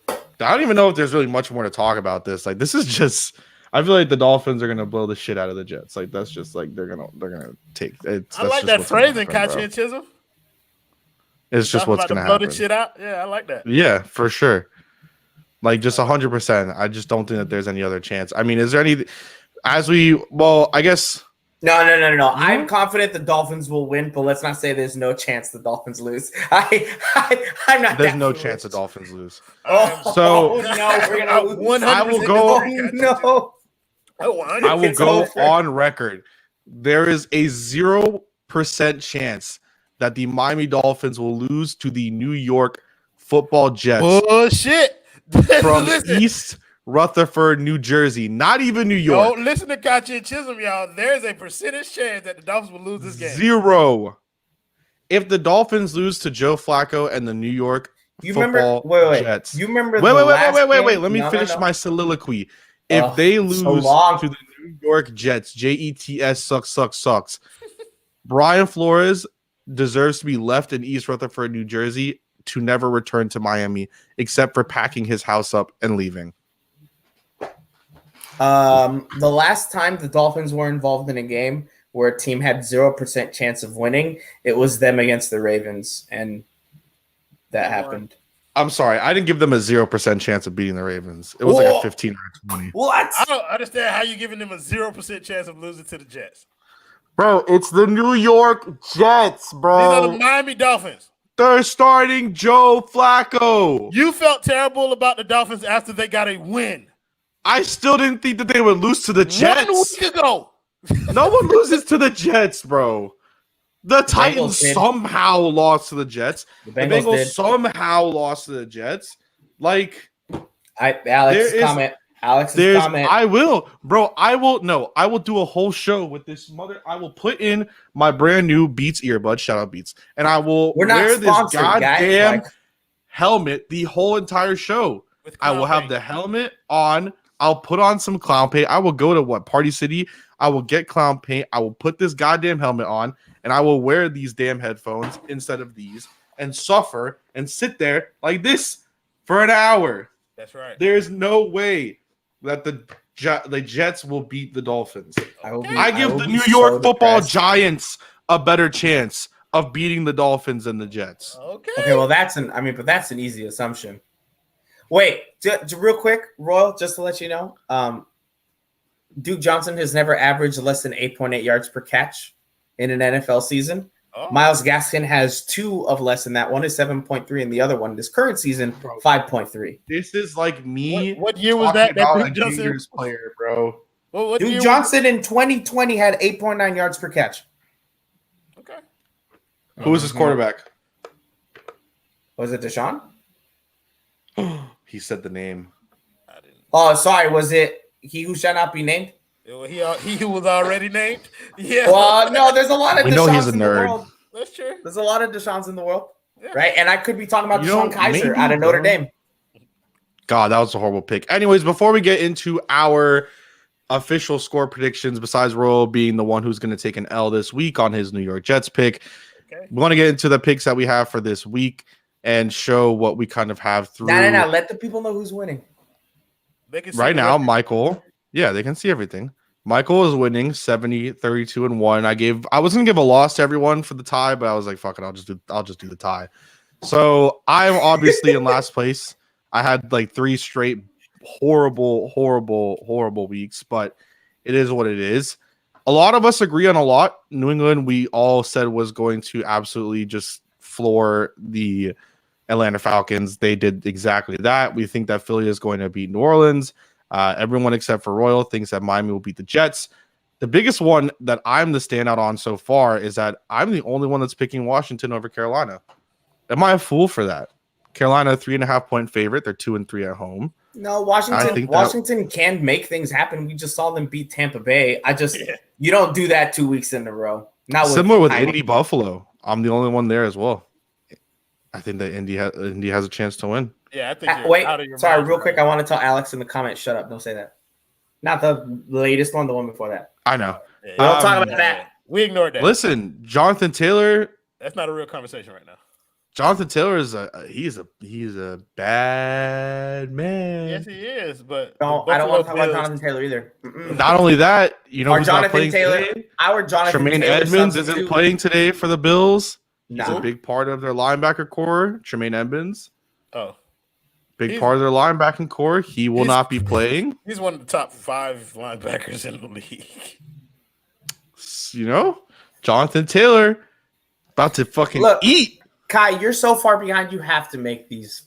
I don't even know if there's really much more to talk about this. Like, this is just. I feel like the Dolphins are gonna blow the shit out of the Jets. Like, that's just like they're gonna take. I like that phrasing, Kai'Chien Chisholm. It's just what's gonna happen. Blow the shit out. Yeah, I like that. Yeah, for sure. Like, just 100%. I just don't think that there's any other chance. I mean, is there any? Well, I guess. No. I'm confident the Dolphins will win, but let's not say there's no chance the Dolphins lose. I'm not. There's no chance the Dolphins lose. No, we're gonna lose. I will go. No. I will go on record. There is a 0% chance that the Miami Dolphins will lose to the New York Football Jets. Bullshit. From East Rutherford, New Jersey. Not even New York. Don't listen to Kai'Chien Chisholm, y'all. There's a percentage chance that the Dolphins will lose this game. 0. If the Dolphins lose to Joe Flacco and the New York Football Jets. You remember Wait. Let me finish my soliloquy. If they lose to the New York Jets, Jets sucks. Brian Flores deserves to be left in East Rutherford, New Jersey, to never return to Miami, except for packing his house up and leaving. The last time the Dolphins were involved in a game where a team had 0% chance of winning, it was them against the Ravens, and that happened. I'm sorry, I didn't give them a 0% chance of beating the Ravens. It was like a 15 or 20. What? I don't understand how you giving them a 0% chance of losing to the Jets. Bro, it's the New York Jets, bro. These are the Miami Dolphins. They're starting Joe Flacco. You felt terrible about the Dolphins after they got a win. I still didn't think that they would lose to the Jets. 1 week ago. No one loses to the Jets, bro. The Titans somehow lost to the Jets. The Bengals somehow lost to the Jets. Like, Alex's comment. I will do a whole show with this mother. I will put in my brand new Beats earbud. Shout out Beats. And I will wear this goddamn helmet the whole entire show. I will have the helmet on. I'll put on some clown paint. I will go to Party City. I will get clown paint. I will put this goddamn helmet on, and I will wear these damn headphones instead of these and suffer and sit there like this for an hour. That's right. There's no way that the Jets will beat the Dolphins. I give the New York Football Giants a better chance of beating the Dolphins than the Jets. Okay. Well, that's an easy assumption. Wait, real quick, Royal, just to let you know, Duke Johnson has never averaged less than 8.8 yards per catch in an NFL season. Myles Gaskin has 2 of less than that. One is 7.3, and the other one this current season 5.3. This is like me. What year was that? That Duke Johnson player, bro. Duke Johnson in 2020 had 8.9 yards per catch. Okay. Who was his quarterback? Was it Deshaun? He said the name. I didn't. Oh, sorry. Was it he who shall not be named? He who was already named. Yeah. Well, no, there's a lot of Deshaun's in the world. That's true. There's a lot of Deshaun's in the world, right? And I could be talking about Deshaun Kaiser out of Notre Dame. God, that was a horrible pick. Anyways, before we get into our official score predictions, besides Royal being the one who's going to take an L this week on his New York Jets pick, we want to get into the picks that we have for this week and show what we kind of have through. No. Let the people know who's winning. Right now, Michael. Yeah, they can see everything. Michael is winning 70, 32, and 1. I was gonna give a loss to everyone for the tie, but I was like, fuck it, I'll just do the tie. So I'm obviously in last place. I had like 3 straight horrible weeks, but it is what it is. A lot of us agree on a lot. New England, we all said was going to absolutely just floor the Atlanta Falcons. They did exactly that. We think that Philly is going to beat New Orleans. Everyone except for Royal thinks that Miami will beat the Jets. The biggest one that I'm the standout on so far is that I'm the only one that's picking Washington over Carolina. Am I a fool for that? Carolina, 3.5-point favorite. They're 2-3 at home. No, Washington can make things happen. We just saw them beat Tampa Bay. You don't do that 2 weeks in a row. Not similar with Indy Buffalo. I'm the only one there as well. I think that Indy has a chance to win. Yeah, I think. Out of your mind, real quick. I want to tell Alex in the comments. Shut up! Don't say that. Not the latest one. The one before that. I know. Yeah, we don't talk about that. We ignored that. Listen, Jonathan Taylor. That's not a real conversation right now. Jonathan Taylor is he's a bad man. Yes, he is. But I don't want to talk about Jonathan Taylor either. Not only that, who's not playing Taylor. Today? Tremaine Edmonds isn't playing today for the Bills. He's No. a big part of their linebacker core. Tremaine Edmonds. Oh. Big part of their linebacking core. He will not be playing. He's one of the top 5 linebackers in the league. Jonathan Taylor about to fucking eat. Kai, you're so far behind. You have to make these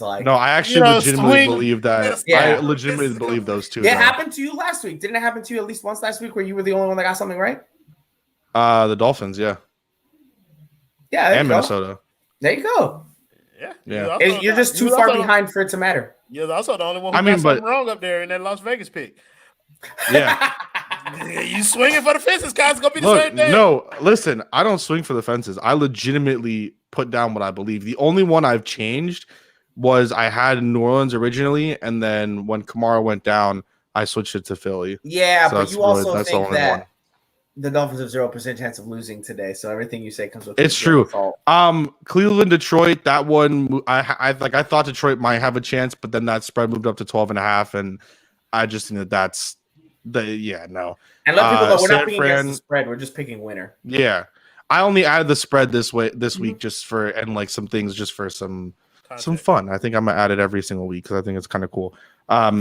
like. No, I actually legitimately believe that. Yeah. I legitimately believe those two. It happened to you last week. Didn't it happen to you at least once last week where you were the only one that got something right? The Dolphins, yeah. Yeah, and Minnesota. There you go. Yeah. You're just too far behind for it to matter. You're also the only one who got something wrong up there in that Las Vegas pick. Yeah. You swinging for the fences, guys. It's going to be the same thing. No, listen, I don't swing for the fences. I legitimately put down what I believe. The only one I've changed was I had New Orleans originally, and then when Kamara went down, I switched it to Philly. Yeah, but you also think that the Dolphins have 0% chance of losing today, so everything you say comes with it's true. Fault. Cleveland, Detroit, that one I thought Detroit might have a chance, but then that spread moved up to 12.5, and I just think that's no. And let people know we're not picking against the spread; we're just picking winner. Yeah, I only added the spread this week just for some things just for some fun. I think I'm gonna add it every single week because I think it's kind of cool.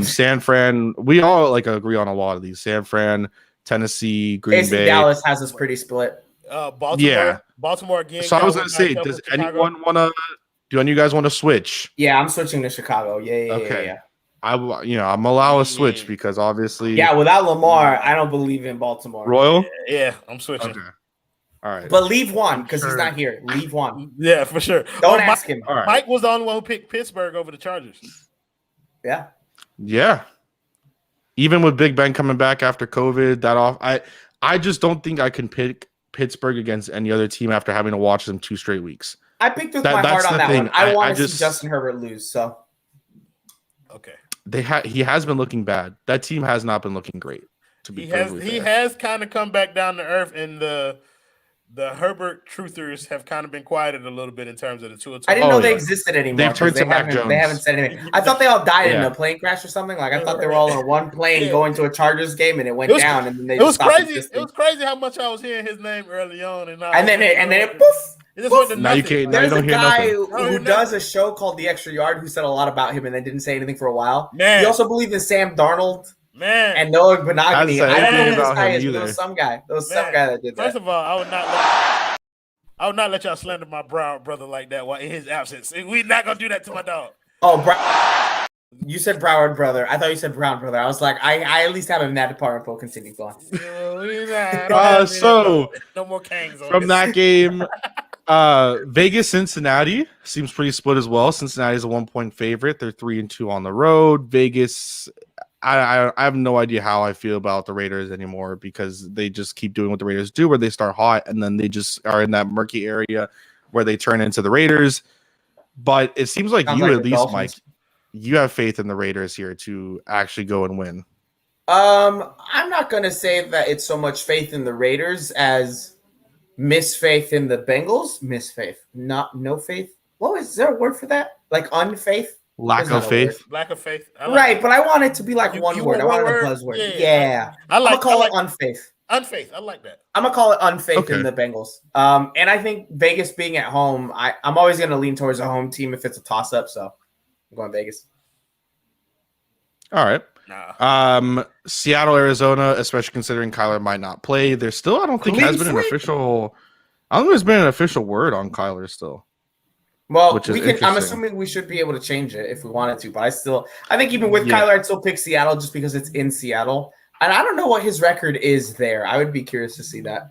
San Fran, we all agree on a lot of these. San Fran, Tennessee, Green Bay. Dallas has us pretty split. Baltimore again. So I was gonna say, does anyone want to? Do any of you guys want to switch? Yeah, I'm switching to Chicago. Yeah. Okay. Yeah. I'm allow a switch because obviously. Yeah, without Lamar, I don't believe in Baltimore. Royal. Yeah, I'm switching. Okay. All right. But leave one because he's not here. Leave one. Yeah, for sure. Don't ask him. All right. Mike was the only one who picked Pittsburgh over the Chargers. Yeah. Yeah. Even with Big Ben coming back after COVID, I just don't think I can pick Pittsburgh against any other team after having to watch them 2 straight weeks. I picked with my heart on that one. I want to see Justin Herbert lose. So. Okay. He has been looking bad. That team has not been looking great. He has kind of come back down to earth, and the Herbert truthers have kind of been quieted a little bit in terms of the Tua. I didn't know they existed anymore. They've turned to Mac Jones. They haven't said anything. I thought they all died in a plane crash or something. Like I thought they were all in one plane going to a Chargers game, and it went down. And then they it was crazy. Existing. It was crazy how much I was hearing his name early on, and then it poof. Now you can't. There's a guy who does a show called The Extra Yard who said a lot about him and then didn't say anything for a while. Man. He also believed in Sam Darnold. Man. And Noah Benogany. I don't know who this guy is. There was some guy. There was some guy that did that. First of all, I would not let y'all slander my Brown brother like that while in his absence. We're not gonna do that to my dog. Oh, you said Broward brother. I thought you said Brown brother. I was like, I at least have him in that department. But continue, go on. So no more Kangs on from that game. Vegas, Cincinnati seems pretty split as well. Cincinnati is a 1-point favorite. They're 3-2 on the road. Vegas, I have no idea how I feel about the Raiders anymore because they just keep doing what the Raiders do, where they start hot and then they just are in that murky area where they turn into the Raiders. But it seems like at least, Dolphins. Mike, you have faith in the Raiders here to actually go and win. I'm not gonna say that it's so much faith in the Raiders as misfaith in the Bengals. Misfaith, no faith. What is there a word for that? Like unfaith? Lack of faith. Lack of faith. Right, but I want it to be like one you word. I want want one a word? buzzword. Yeah. I'm gonna call it unfaith. Unfaith. I like that. I'm gonna call it unfaith in Okay. the Bengals. And I think Vegas being at home, I'm always gonna lean towards a home team if it's a toss up. So I'm going Vegas. All right. Nah. Seattle, Arizona, especially considering Kyler might not play. There's still, I don't think, has been an official. I don't think there's been an official word on Kyler still. Well, which is I'm interesting. assuming we should be able to change it if we wanted to, but I think even with Kyler, I'd still pick Seattle just because it's in Seattle. And I don't know what his record is there. I would be curious to see that.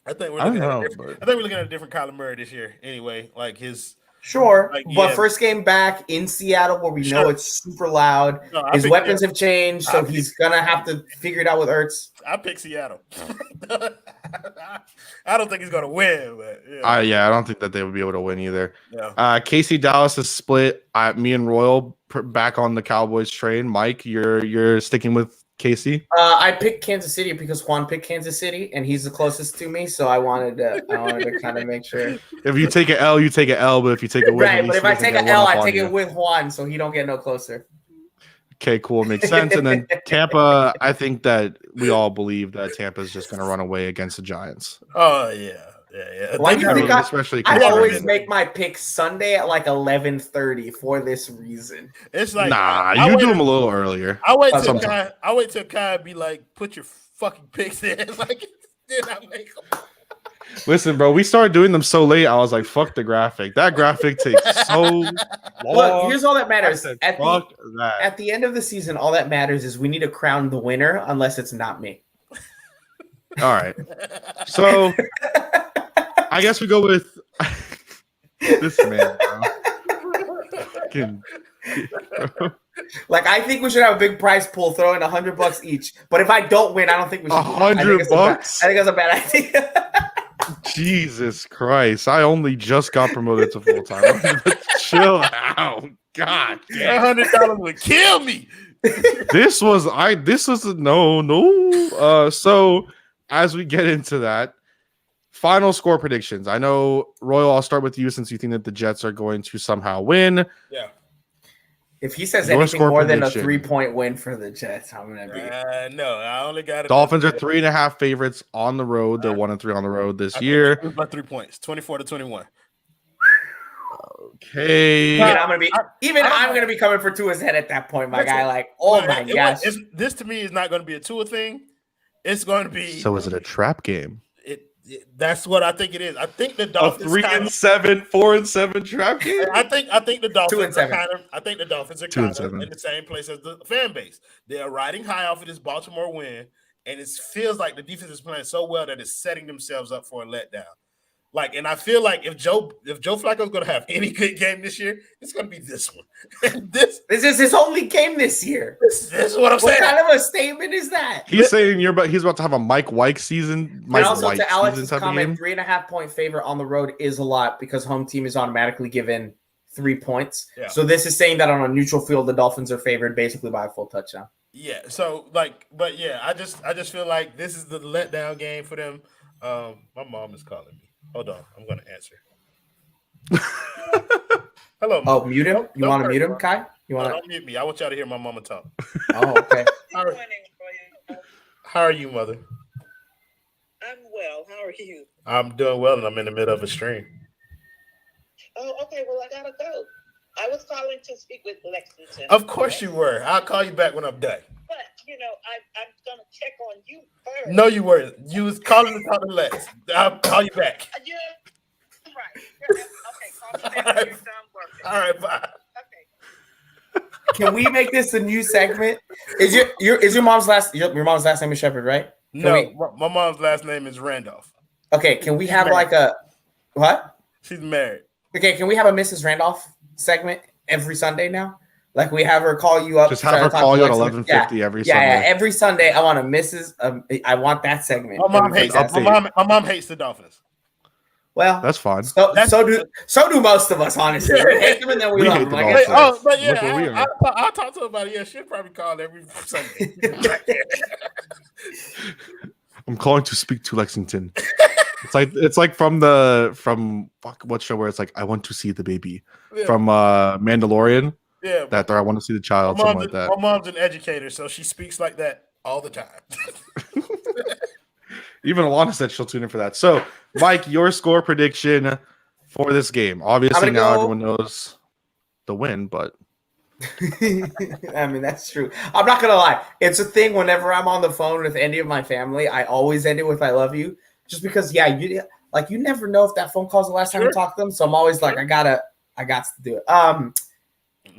I think we're looking at a different Kyler Murray this year. Anyway, like his but first game back in Seattle where we know it's super loud. No, his weapons have changed, so he's gonna have to figure it out with Ertz. I pick Seattle. I don't think he's gonna win, but I don't think that they would be able to win either. No. KC Dallas is split. Me and Royal back on the Cowboys train. Mike, you're sticking with KC? I picked Kansas City because Juan picked Kansas City, and he's the closest to me. So I wanted to kind of make sure. If you take an L, you take an L. But if you take a win, right. But if I take an L, I take it with Juan, so he don't get no closer. Okay, cool, makes sense. And then Tampa, I think that we all believe that Tampa is just going to run away against the Giants. Oh yeah. Why do you think I always make my pick Sunday at like 11:30 for this reason? It's like you do them a little earlier. I wait till Kai be like, put your fucking picks in. Like, then I make them. Listen, bro, we started doing them so late. I was like, fuck the graphic. That graphic takes so long. Look, here's all that matters. At the end of the season, all that matters is we need to crown the winner, unless it's not me. All right. So I guess we go with this man, bro. Like, I think we should have a big prize pool, throw in $100 each. But if I don't win, I don't think we should. $100? I think it's a bad idea. Jesus Christ! I only just got promoted to full time. Chill out, God. $100 would kill me. This was no. So as we get into that. Final score predictions. I know, Royal, I'll start with you since you think that the Jets are going to somehow win. Yeah. If he says anything more than a 3-point win for the Jets, I'm going to be. No, I only got it. Dolphins are 3.5 favorites on the road. They're 1-3 on the road this year. By 3 points, 24-21. Okay. I'm going to be coming for Tua's head at that point, my guy. Like, oh my gosh. This to me is not going to be a Tua thing. It's going to be. So is it a trap game? That's what I think it is. I think the Dolphins 3-7, 4-7 trap game. I think the Dolphins 2-7. I think the Dolphins are kind of in the same place as the fan base. They are riding high off of this Baltimore win, and it feels like the defense is playing so well that it's setting themselves up for a letdown. Like, and I feel like if Joe Flacco is going to have any good game this year, it's going to be this one. this is his only game this year. This is what I'm saying. What kind of a statement is that? He's saying he's about to have a Mike White season. And also, to Alex's comment, 3.5-point favorite on the road is a lot because home team is automatically given 3 points. Yeah. So this is saying that on a neutral field, the Dolphins are favored basically by a full touchdown. Yeah. So but yeah, I just feel like this is the letdown game for them. My mom is calling me. Hold on, I'm going to answer. Hello. Mom. Oh, mute him? You want to mute him, Kai? Don't mute me. I want y'all to hear my mama talk. Oh, okay. How are you, mother? I'm well. How are you? I'm doing well, and I'm in the middle of a stream. Oh, okay. Well, I got to go. I was calling to speak with Lexington. Of course you were. I'll call you back when I'm done. But, I'm going to check on you first. No, you weren't. You was calling to talk to Lex. I'll call you back. Yeah, right. Okay, call me back when you're done working. All right, bye. Okay. Can we make this a new segment? Is your mom's last name is Shepherd, right? My mom's last name is Randolph. Okay, can we have like a what? She's married. Okay, can we have a Mrs. Randolph segment every Sunday now? Like we have her call you up. Just have her call you at 11:50 every Sunday. Yeah, every Sunday. I want a Mrs. I want that segment. My mom hates the Dolphins. Well, that's fine. So do most of us, honestly. We hate them and then we love them. But yeah, I'll talk to her about it. Yeah, she'll probably call every Sunday. I'm calling to speak to Lexington. It's like from what show where it's like I want to see the baby from Mandalorian. Yeah, that I want to see the child, something like that. My mom's an educator, so she speaks like that all the time. Even Alana said she'll tune in for that. So, Mike, your score prediction for this game. Obviously, now everyone knows the win, but I mean, that's true. I'm not gonna lie. It's a thing whenever I'm on the phone with any of my family, I always end it with "I love you," just because. Yeah, you never know if that phone call's the last time you talk to them. So I'm always like, I got to do it.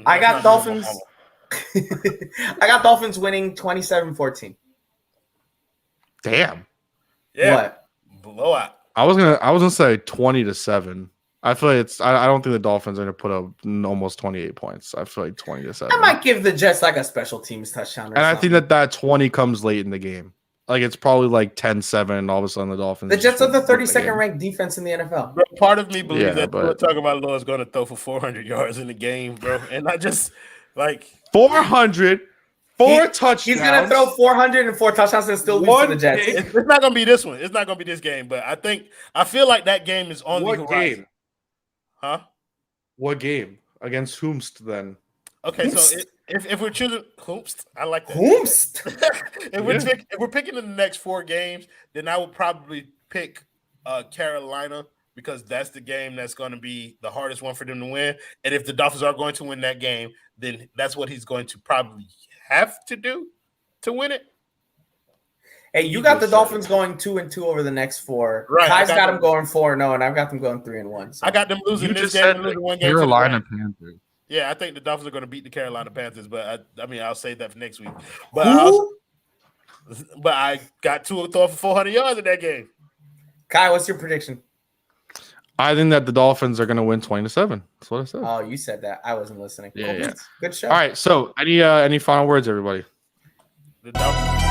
I got Dolphins. I got Dolphins winning 27-14. Damn. Yeah. What? Blowout. I was gonna say 20-7. I feel like I don't think the Dolphins are gonna put up almost 28 points. I feel like 20-7. I might give the Jets like a special teams touchdown. And I think that 20 comes late in the game. Like it's probably like 10-7, and all of a sudden the Dolphins. The Jets are the 32nd ranked defense in the NFL. Bro, part of me believes that but talking about Lord's going to throw for 400 yards in the game, bro. And I just like 400, touchdowns. He's gonna throw 404 touchdowns and still lose to the Jets. It's not gonna be this one. It's not gonna be this game. But I feel like that game is on the horizon. Game? Huh? What game against whomst then? Okay, so if we're choosing whomst, I like that. Whomst. If we're picking in the next 4 games, then I would probably pick Carolina, because that's the game that's going to be the hardest one for them to win. And if the Dolphins are going to win that game, then that's what he's going to probably have to do to win it. Hey, you got the Dolphins going 2-2 over the next 4. Right, Kai's got them going 4-0, and I've got them going 3-1. So. I got them losing this game and losing one game. Carolina Panthers. Yeah, I think the Dolphins are going to beat the Carolina Panthers, but I mean, I'll save that for next week. But I got two throw for 400 yards in that game. Kai, what's your prediction? I think that the Dolphins are going to win 20-7. That's what I said. Oh, you said that. I wasn't listening. Yeah. Good show. All right. So, any final words, everybody? The Dolphins.